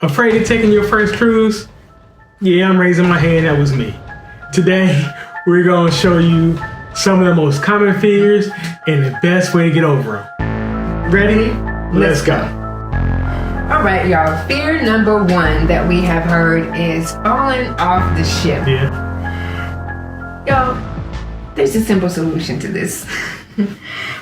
Afraid of taking your first cruise? Yeah, I'm raising my hand, that was me. Today, we're gonna show you some of the most common fears and the best way to get over them. Ready? Let's go. All right, y'all. Fear number one that we have heard is falling off the ship. Yeah. Y'all, there's a simple solution to this.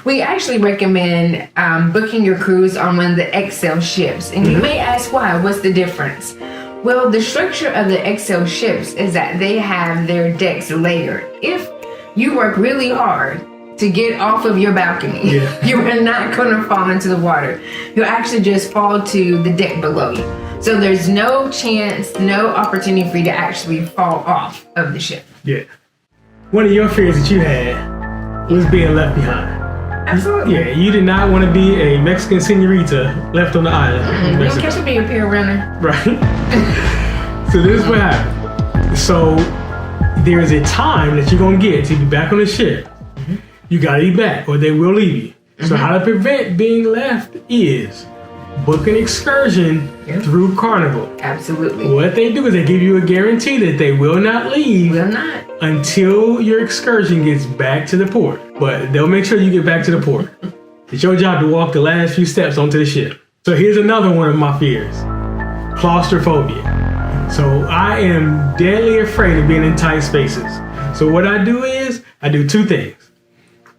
We actually recommend booking your cruise on one of the XL ships. And you may ask why, what's the difference? Well, the structure of the XL ships is that they have their decks layered. If you work really hard to get off of your balcony, you are not going to fall into the water. You'll actually just fall to the deck below you. So there's no chance, no opportunity for you to actually fall off of the ship. Yeah. One of your fears that you had was being left behind. Absolutely. Yeah, you did not want to be a Mexican senorita left on the island. You don't catch to be a pier runner. Right. So this is what happened. So there's a time that you're going to get to be back on the ship. You got to be back or they will leave you. So how to prevent being left is book an excursion through Carnival. Absolutely. What they do is they give you a guarantee that they will not leave until your excursion gets back to the port. But they'll make sure you get back to the port. It's your job to walk the last few steps onto the ship. So here's another one of my fears. Claustrophobia. So I am deadly afraid of being in tight spaces. So what I do is I do two things.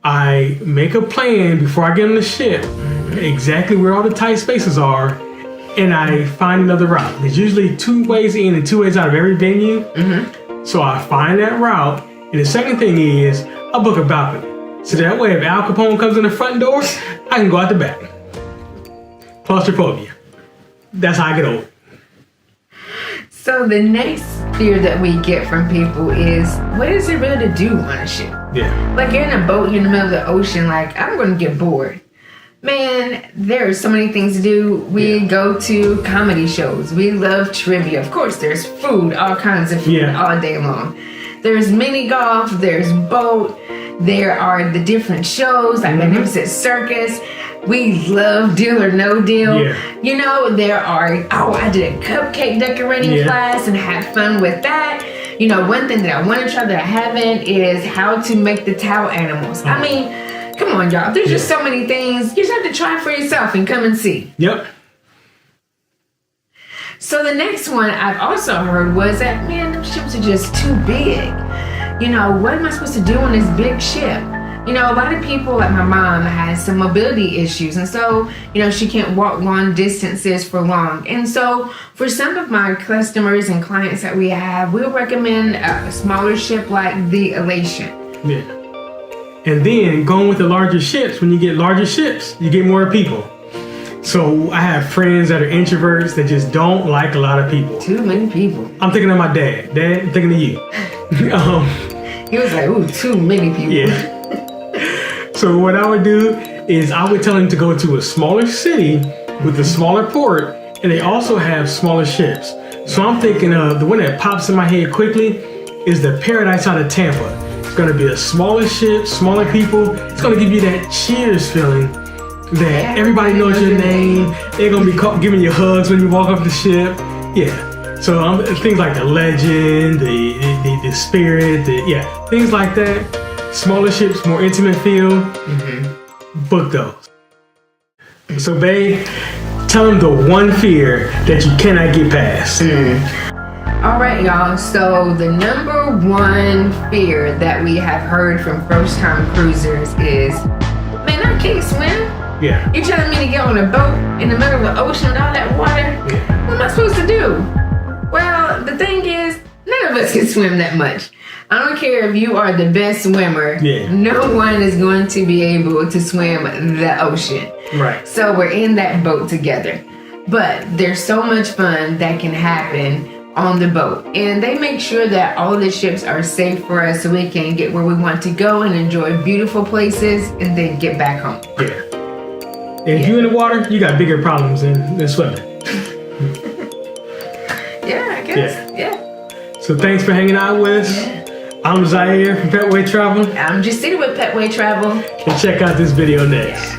I make a plan before I get on the ship, exactly where all the tight spaces are, and I find another route. There's usually 2 ways in and 2 ways out of every venue. So I find that route. And the second thing is I book a balcony. So that way if Al Capone comes in the front door, I can go out the back. Claustrophobia. That's how I get over it. So the next fear that we get from people is, what is there really to do on a ship? Yeah. Like you're in a boat, you're in the middle of the ocean, like I'm going to get bored. Man, there are so many things to do. We go to comedy shows. We love trivia. Of course, there's food, all kinds of food all day long. There's mini golf, there's boat, there are the different shows, like Magnificent Circus. We love Deal or No Deal. You know, there are, I did a cupcake decorating class and had fun with that. You know, one thing that I want to try that I haven't is how to make the towel animals. I mean, come on, y'all. There's just so many things. You just have to try for yourself and come and see. Yep. So the next one I've also heard was that, man, them ships are just too big. You know, what am I supposed to do on this big ship? You know, a lot of people, like my mom, has some mobility issues. And so, you know, she can't walk long distances for long. And so for some of my customers and clients that we have, we'll recommend a smaller ship like the Elation. Yeah. And then going with the larger ships, when you get larger ships, you get more people. So I have friends that are introverts that just don't like a lot of people. Too many people. I'm thinking of my dad. Dad, I'm thinking of you. He was like, ooh, too many people. Yeah. So what I would do is I would tell him to go to a smaller city with a smaller port, and they also have smaller ships. So I'm thinking of the one that pops in my head quickly is the Paradise out of Tampa. It's going to be a smaller ship, smaller people. It's going to give you that Cheers feeling that everybody knows your name. They're going to be giving you hugs when you walk off the ship. Yeah. So things like the Legend, the Spirit, things like that. Smaller ships, more intimate feel. Book those. So, babe, tell them the one fear that you cannot get past. All right, y'all. So the number one fear that we have heard from first-time cruisers is, man, I can't swim. Yeah. You telling me to get on a boat in the middle of the ocean with all that water? What am I supposed to do? Well, the thing is, none of us can swim that much. I don't care if you are the best swimmer. No one is going to be able to swim the ocean. Right. So we're in that boat together. But there's so much fun that can happen on the boat. And they make sure that all of the ships are safe for us so we can get where we want to go and enjoy beautiful places and then get back home. Yeah. And if you're in the water, you got bigger problems than swimming. I guess. Yeah. So thanks for hanging out with us. I'm Zaire from Petway Travel. I'm Justita with Petway Travel. And check out this video next.